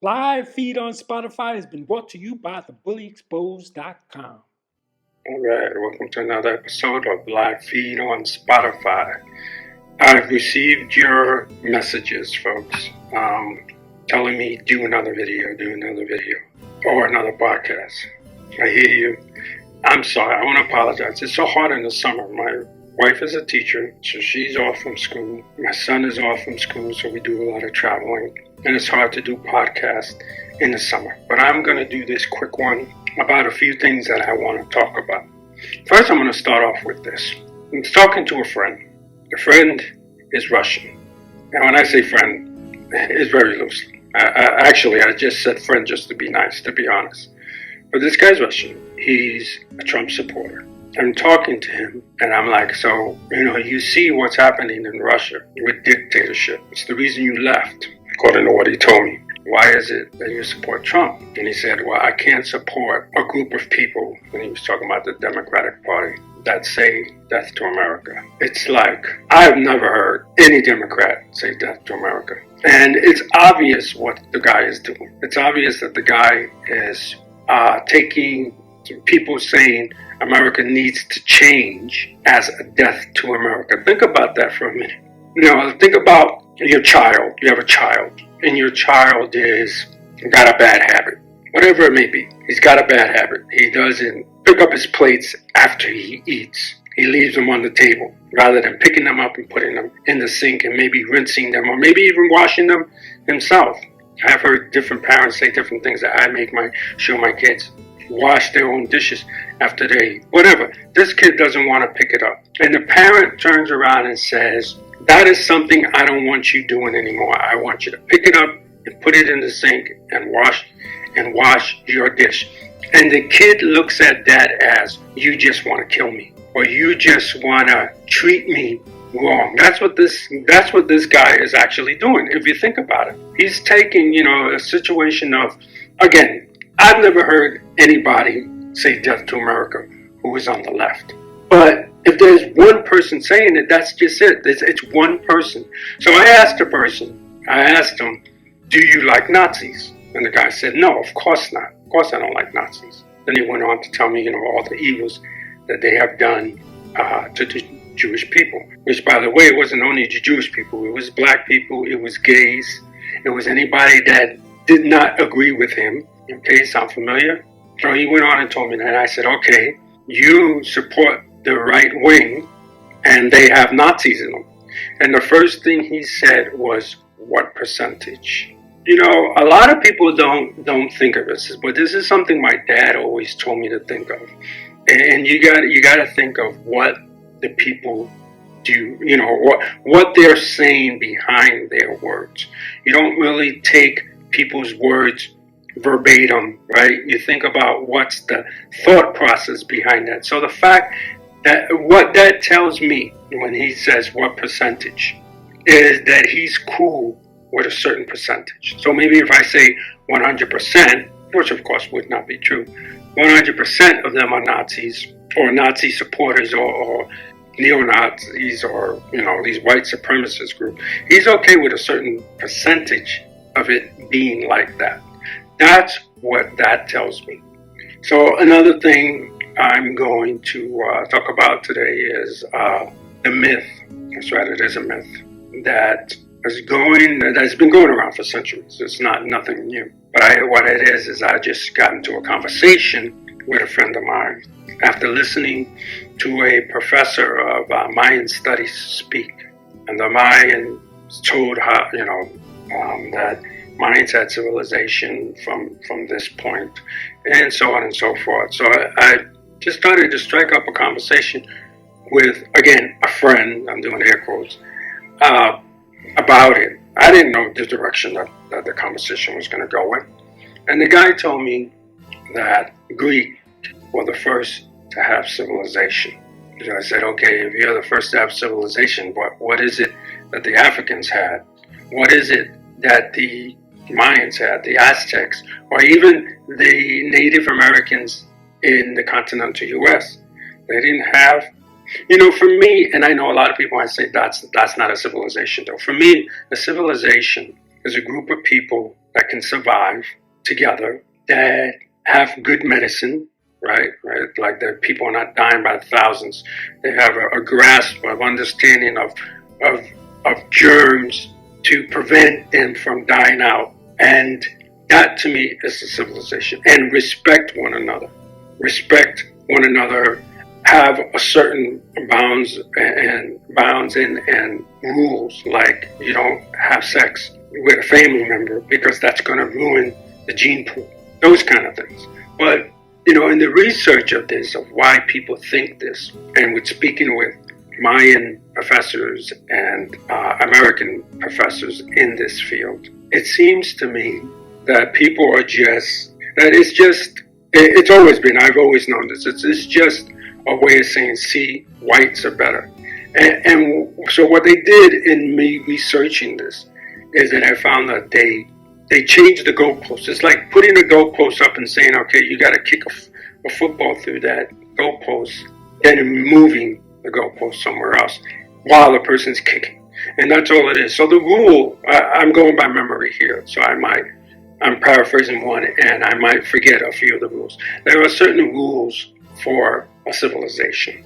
Live feed on Spotify has been brought to you by thebullyexposed.com. All right, welcome to another episode of Live Feed on Spotify. I've received your messages, folks, telling me do another video, or another podcast. I hear you. I'm sorry, I want to apologize. It's so hard in the summer. My wife is a teacher, so she's off from school. My son is off from school, so we do a lot of traveling. And it's hard to do podcasts in the summer. But I'm going to do this quick one about a few things that I want to talk about. First, I'm going to start off with this. I was talking to a friend. The friend is Russian. And when I say friend, it's very loose. I just said friend just to be nice, to be honest. But this guy's Russian. He's a Trump supporter. I'm talking to him, and I'm like, so, you see what's happening in Russia with dictatorship. It's the reason you left, according to what he told me. Why is it that you support Trump? And he said, well, I can't support a group of people, and he was talking about the Democratic Party, that say death to America. It's like, I've never heard any Democrat say death to America. And it's obvious what the guy is doing. It's obvious that the guy is taking people saying America needs to change as a death to America. Think about that for a minute. Think about your child. You have a child, and your child is got a bad habit, whatever it may be. He's got a bad habit. He doesn't pick up his plates after he eats. He leaves them on the table rather than picking them up and putting them in the sink and maybe rinsing them or maybe even washing them himself. I've heard different parents say different things that I show my kids. Wash their own dishes after they eat. Whatever. This kid doesn't want to pick it up. And the parent turns around and says, that is something I don't want you doing anymore. I want you to pick it up and put it in the sink and wash your dish. And the kid looks at that as, you just want to kill me, or you just want to treat me wrong. That's what this guy is actually doing. If you think about it, he's taking, a situation of, again, I've never heard anybody say death to America who is on the left. But if there's one person saying it, that's just it. It's one person. So I asked him, do you like Nazis? And the guy said, no, of course not. Of course I don't like Nazis. Then he went on to tell me, all the evils that they have done to the Jewish people. Which, by the way, it wasn't only the Jewish people. It was black people. It was gays. It was anybody that did not agree with him. Okay, sound familiar? So he went on and told me that. And I said, okay, you support the right wing and they have Nazis in them. And the first thing he said was, what percentage? A lot of people don't think of this, but this is something my dad always told me to think of. And you got to think of what the people do, what they're saying behind their words. You don't really take people's words verbatim, right? You think about what's the thought process behind that. So the fact that what that tells me when he says what percentage is that he's cool with a certain percentage. So maybe if I say 100%, which of course would not be true, 100% of them are Nazis or Nazi supporters or neo-Nazis or, these white supremacist group, he's okay with a certain percentage of it being like that. That's what that tells me. So another thing I'm going to talk about today is the myth. That's right, it is a myth that's been going around for centuries. It's nothing new. But what it is I just got into a conversation with a friend of mine after listening to a professor of Mayan studies speak. And the Mayans told how, that Mayans had civilization from this point, and so on and so forth. So I just started to strike up a conversation with, again, a friend, I'm doing air quotes, about it. I didn't know the direction that the conversation was going to go in. And the guy told me that Greek were the first to have civilization. So I said, okay, if you're the first to have civilization, what is it that the Africans had? What is it that the Mayans had, the Aztecs, or even the Native Americans in the continental U.S.? They didn't have, for me, and I know a lot of people might say that's not a civilization though. For me, a civilization is a group of people that can survive together, that have good medicine, right? Like the people are not dying by thousands. They have a grasp of understanding of germs to prevent them from dying out. And that to me is a civilization. And respect one another. Respect one another, have a certain bounds and rules, like you don't have sex with a family member because that's going to ruin the gene pool, those kind of things. But in the research of this, of why people think this, and with speaking with Mayan professors and American professors in this field, it seems to me that people are it's always been, I've always known this, it's just a way of saying, see, whites are better. And so what they did in me researching this is that I found that they changed the goalpost. It's like putting a goalpost up and saying, okay, you got to kick a football through that goalpost, then moving the goalpost somewhere else while the person's kicking. And that's all it is. So the rule, I'm going by memory here, so I'm paraphrasing one and I might forget a few of the rules. There are certain rules for a civilization.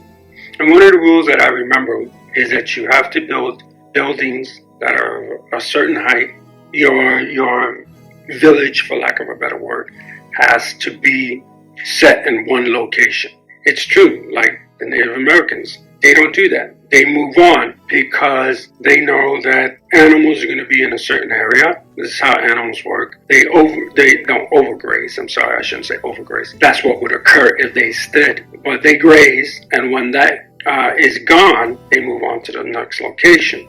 And one of the rules that I remember is that you have to build buildings that are a certain height. Your village, for lack of a better word, has to be set in one location. It's true, like the Native Americans, they don't do that. They move on because they know that animals are going to be in a certain area. This is how animals work. They don't overgraze. I'm sorry, I shouldn't say overgraze. That's what would occur if they stood. But they graze, and when that is gone, they move on to the next location.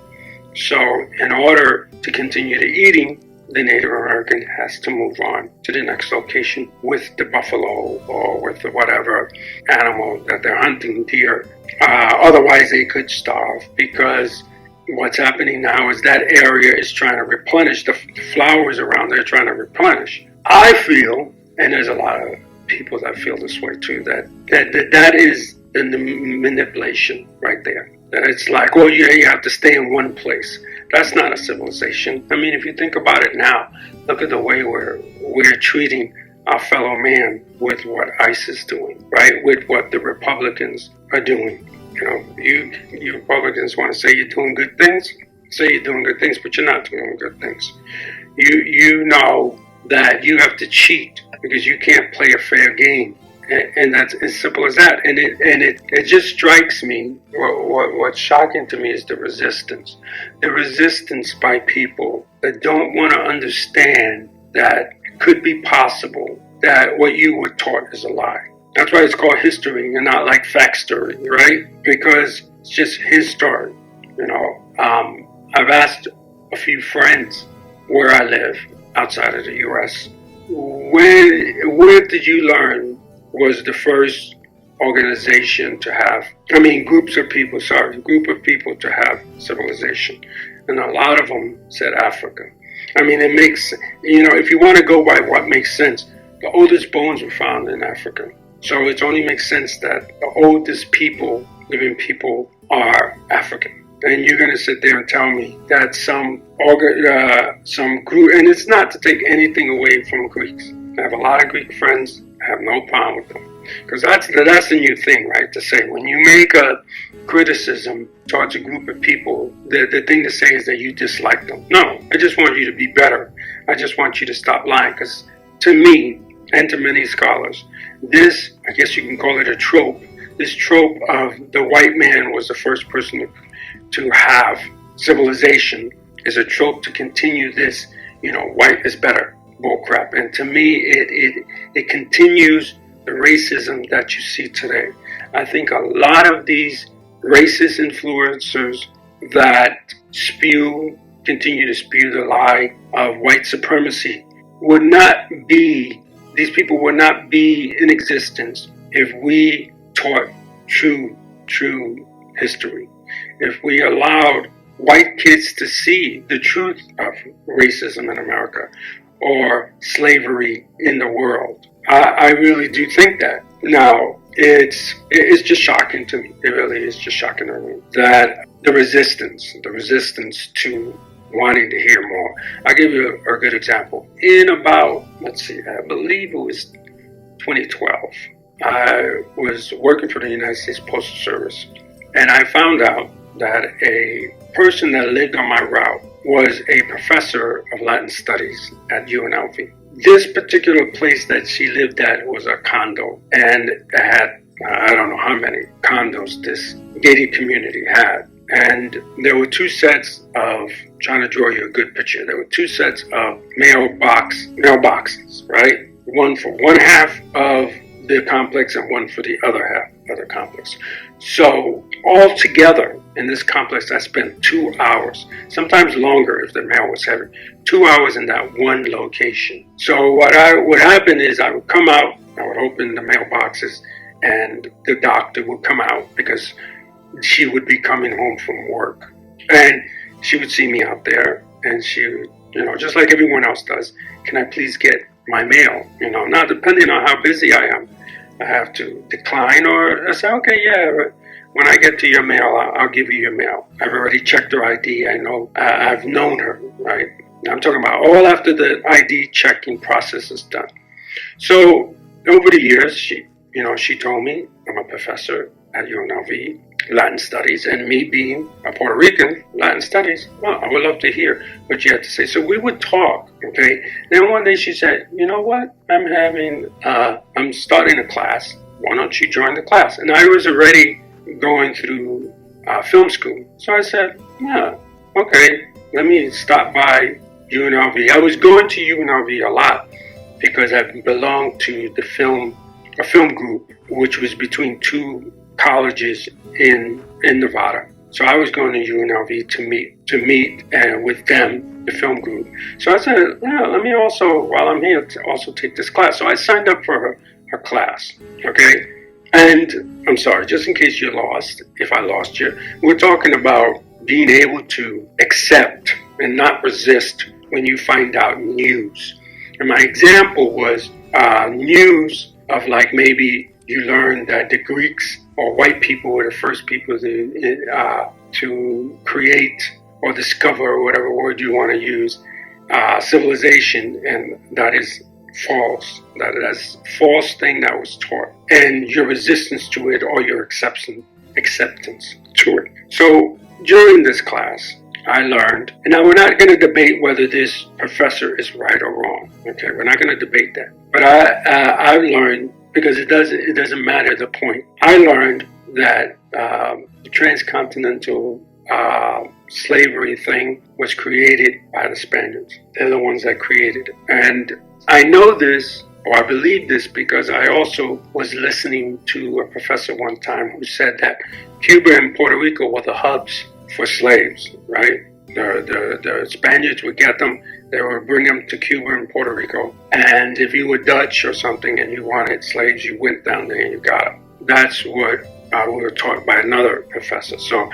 So in order to continue the eating, the Native American has to move on to the next location with the buffalo or with the whatever animal that they're hunting, deer. Otherwise, they could starve, because what's happening now is that area is trying to replenish. The flowers around there trying to replenish. I feel, and there's a lot of people that feel this way too, that is the manipulation right there. That it's like, well, yeah, you have to stay in one place. That's not a civilization. I mean, if you think about it now, look at the way we're treating our fellow man with what ICE is doing, right? With what the Republicans are doing. You Republicans want to say you're doing good things, but you're not doing good things. You know that you have to cheat because you can't play a fair game. And that's as simple as that. And it just strikes me, what's shocking to me is the resistance. The resistance by people that don't want to understand that it could be possible that what you were taught is a lie. That's why it's called history and not like fact story, right? Because it's just his story. I've asked a few friends where I live outside of the U.S. Where did you learn was the first organization to have, group of people to have civilization. And a lot of them said Africa. It makes, if you want to go by what makes sense, the oldest bones were found in Africa. So it only makes sense that the oldest living people are African. And you're going to sit there and tell me that some group, and it's not to take anything away from Greeks. I have a lot of Greek friends. I have no problem with them. Because that's the new thing, right? To say, when you make a criticism towards a group of people, the thing to say is that you dislike them. No, I just want you to be better. I just want you to stop lying. Because to me, and to many scholars, this, I guess you can call it a trope, this trope of the white man was the first person to have civilization is a trope to continue this, white is better bullcrap. And to me, it continues the racism that you see today. I think a lot of these racist influencers that continue to spew the lie of white supremacy these people would not be in existence if we taught true history. If we allowed white kids to see the truth of racism in America or slavery in the world. I really do think that. Now, it's just shocking to me. It really is just shocking to me that the resistance to wanting to hear more. I'll give you a good example. In about, I believe it was 2012, I was working for the United States Postal Service, and I found out that a person that lived on my route was a professor of Latin studies at UNLV. This particular place that she lived at was a condo, and it had, I don't know how many condos this gated community had. And there were two sets of, trying to draw you a good picture, there were two sets of mailboxes, right? One for one half of the complex and one for the other half of the complex. So all together in this complex, I spent 2 hours, sometimes longer if the mail was heavy, 2 hours in that one location. So what happened is I would come out, I would open the mailboxes, and the doctor would come out because she would be coming home from work. And she would see me out there, and she would, just like everyone else does, can I please get my mail? Now depending on how busy I am, I have to decline, or I say, okay, yeah, when I get to your mail, I'll give you your mail. I've already checked her ID. I know, I've known her, right? I'm talking about all after the ID checking process is done. So over the years, she told me, I'm a professor at UNLV, Latin Studies, and me being a Puerto Rican, Latin Studies, well, I would love to hear what you have to say. So we would talk, okay? Then one day she said, you know what? I'm starting a class. Why don't you join the class? And I was already going through film school. So I said, yeah, okay, let me stop by UNLV. I was going to UNLV a lot because I belonged to a film group, which was between two colleges in Nevada. So I was going to UNLV to meet with them, the film group. So I said, yeah, let me also, while I'm here, to also take this class. So I signed up for her class, okay? And I'm sorry, just in case you're lost, if I lost you, we're talking about being able to accept and not resist when you find out news. And my example was news of, like, maybe you learned that the Greeks or white people were the first people to create or discover, or whatever word you want to use, civilization, and that is false. That's a false thing that was taught, and your resistance to it or your acceptance to it. So during this class, I learned, and now we're not going to debate whether this professor is right or wrong. Okay, we're not going to debate that. But I learned, because it doesn't matter the point. I learned that the transcontinental slavery thing was created by the Spaniards. They're the ones that created it. And I know this, or I believe this, because I also was listening to a professor one time who said that Cuba and Puerto Rico were the hubs for slaves, right? The Spaniards would get them, they would bring them to Cuba and Puerto Rico, and if you were Dutch or something and you wanted slaves, you went down there and you got them. That's what we were taught by another professor. So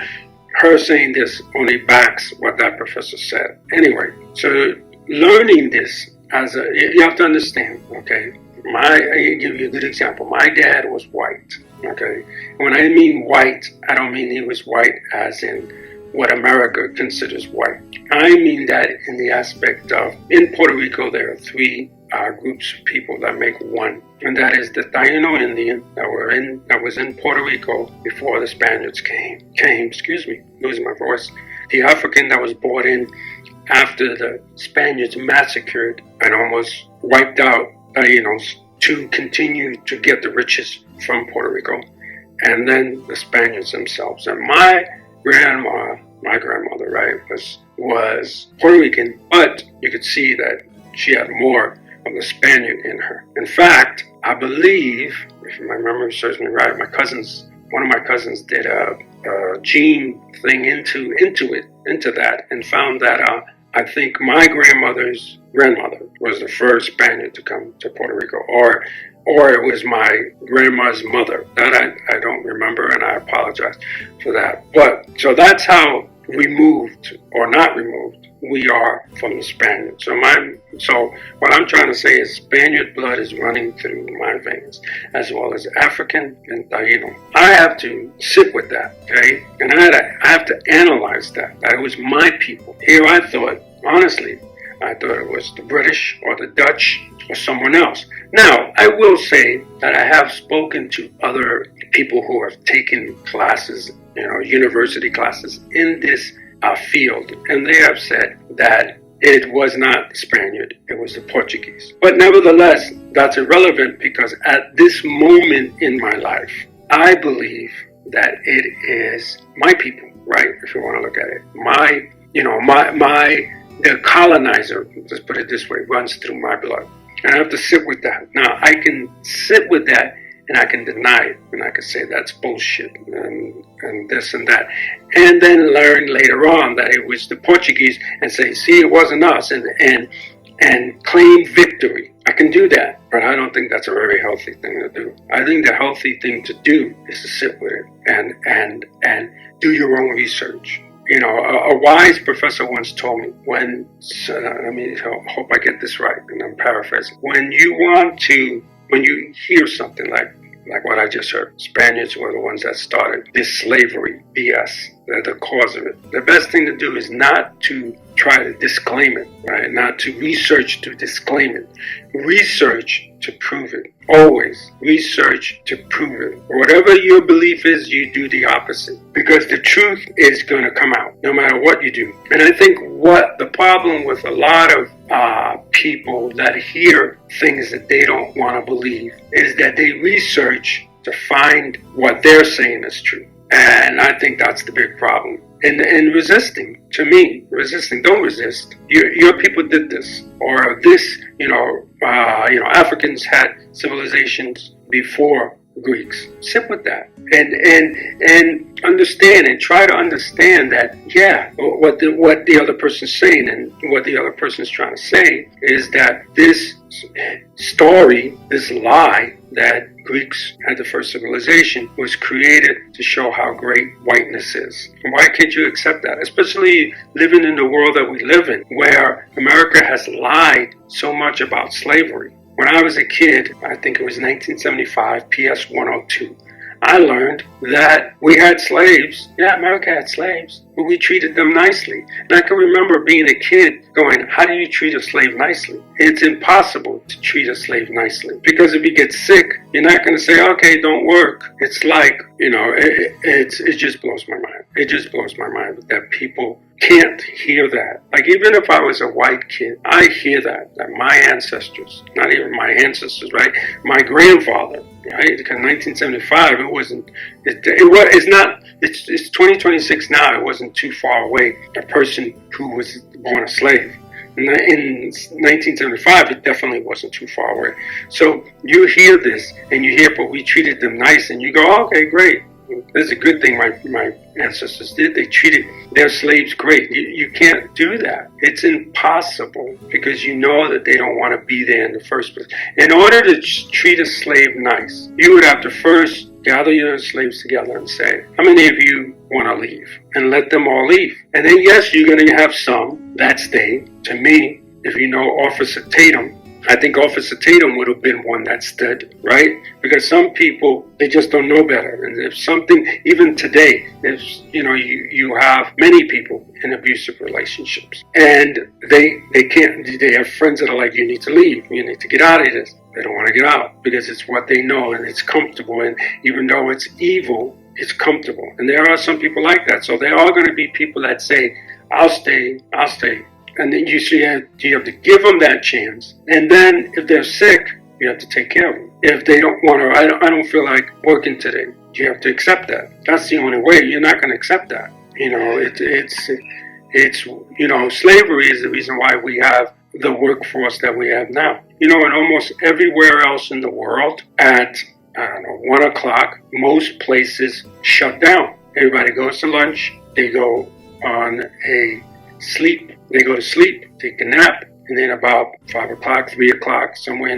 her saying this only backs what that professor said. Anyway, so learning this you have to understand, okay? I give you a good example. My dad was white, okay? When I mean white, I don't mean he was white as in what America considers white. I mean that in the aspect of, in Puerto Rico, there are three groups of people that make one, and that is the Taino Indian that was in Puerto Rico before the Spaniards came. Excuse me, losing my voice. The African that was brought in after the Spaniards massacred and almost wiped out Tainos to continue to get the riches from Puerto Rico, and then the Spaniards themselves. And my grandmother, right, was Puerto Rican, but you could see that she had more of the Spaniard in her. In fact, I believe, if my memory serves me right, one of my cousins did a gene thing into that, and found that I think my grandmother's grandmother was the first Spaniard to come to Puerto Rico, or it was my grandma's mother. That I don't remember, and I apologize for that. But so that's how removed or not removed we are from the Spaniards. So what I'm trying to say is Spaniard blood is running through my veins, as well as African and Taino. I have to sit with that, okay? And I have to analyze that. That it was my people. Here I thought, honestly, I thought it was the British or the Dutch or someone else. Now, I will say that I have spoken to other people who have taken classes, university classes in this field, and they have said that it was not the Spaniard, it was the Portuguese. But nevertheless, that's irrelevant because at this moment in my life, I believe that it is my people, right? If you want to look at it, the colonizer, let's put it this way, runs through my blood. And I have to sit with that. Now, I can sit with that and I can deny it. And I can say that's bullshit and this and that. And then learn later on that it was the Portuguese and say, see, it wasn't us, and claim victory. I can do that, but I don't think that's a very healthy thing to do. I think the healthy thing to do is to sit with it and do your own research. A wise professor once told me I hope I get this right, and I'm paraphrasing. When you hear something like what I just heard, Spaniards were the ones that started this slavery BS, they're the cause of it. The best thing to do is not to try to disclaim it, right? Not to research to disclaim it. Research to prove it. Always research to prove it. Whatever your belief is, you do the opposite. Because the truth is going to come out, no matter what you do. And I think what the problem with a lot of people that hear things that they don't want to believe is that they research to find what they're saying is true. And I think that's the big problem. And resisting, to me, don't resist. Your people did this, or this, Africans had civilizations before Greeks. Sit with that and understand and try to understand that, what the other person's saying and what the other person's trying to say is that this story, this lie that Greeks had the first civilization was created to show how great whiteness is. And why can't you accept that? Especially living in the world that we live in, where America has lied so much about slavery. When I was a kid, I think it was 1975, PS 102, I learned that we had slaves. Yeah, America had slaves, but we treated them nicely. And I can remember being a kid going, how do you treat a slave nicely? It's impossible to treat a slave nicely. Because if you get sick, you're not going to say, okay, don't work. It's like, it just blows my mind. It just blows my mind that people can't hear that. Like, even if I was a white kid, I hear that my ancestors, not even my ancestors, right? My grandfather, right? Because 1975, it's 2026 now. It wasn't too far away. A person who was born a slave. In 1975, it definitely wasn't too far away. So you hear this, and you hear, but we treated them nice, and you go, okay, great. That's a good thing my ancestors did. They treated their slaves great. You can't do that. It's impossible because you know that they don't want to be there in the first place. In order to treat a slave nice, you would have to first gather your slaves together and say, how many of you want to leave? And let them all leave. And then, yes, you're going to have some that stay. To me, if you know Officer Tatum, I think Officer Tatum would have been one that stood, right? Because some people, they just don't know better. And if something, even today, you have many people in abusive relationships. And they have friends that are like, you need to leave. You need to get out of this. They don't want to get out because it's what they know and it's comfortable. And even though it's evil, it's comfortable. And there are some people like that. So there are going to be people that say, I'll stay. And then you have to give them that chance. And then if they're sick, you have to take care of them. If they don't want to, I don't feel like working today, you have to accept that. That's the only way. You're not going to accept that. Slavery is the reason why we have the workforce that we have now. And almost everywhere else in the world at, 1 o'clock, most places shut down. Everybody goes to lunch. They go on sleep. They go to sleep, take a nap, and then about 5 o'clock, 3 o'clock, somewhere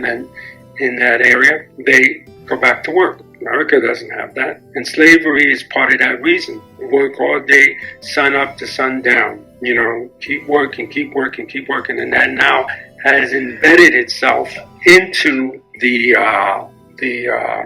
in that area, they go back to work. America doesn't have that. And slavery is part of that reason. Work all day, sun up to sun down. You know, keep working, keep working, keep working, and that now has embedded itself into the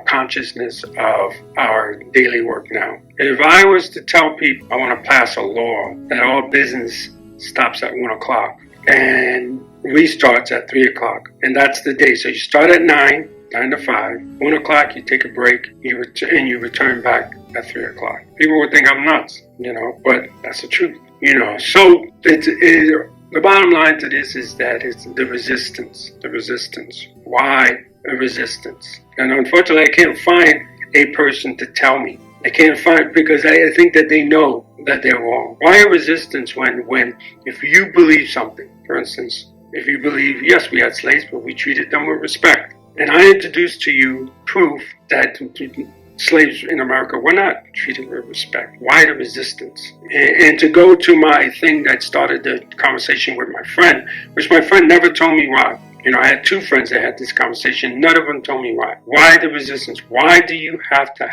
consciousness of our daily work now. If I was to tell people I want to pass a law that all business stops at 1 o'clock and restarts at 3 o'clock, and that's the day. So you start at 9 to 5, 1 o'clock you take a break, you return back at 3 o'clock. People would think I'm nuts, you know, but that's the truth, you know. So the bottom line to this is that it's the resistance. Why a resistance? And unfortunately, I can't find a person to tell me. I can't find, because I think that they know that they're wrong. Why a resistance when if you believe something, for instance, if you believe, yes, we had slaves, but we treated them with respect. And I introduced to you proof that slaves in America were not treated with respect. Why the resistance? And to go to my thing that started the conversation with my friend, which my friend never told me why. You know, I had 2 friends that had this conversation. None of them told me why. Why the resistance? Why do you have to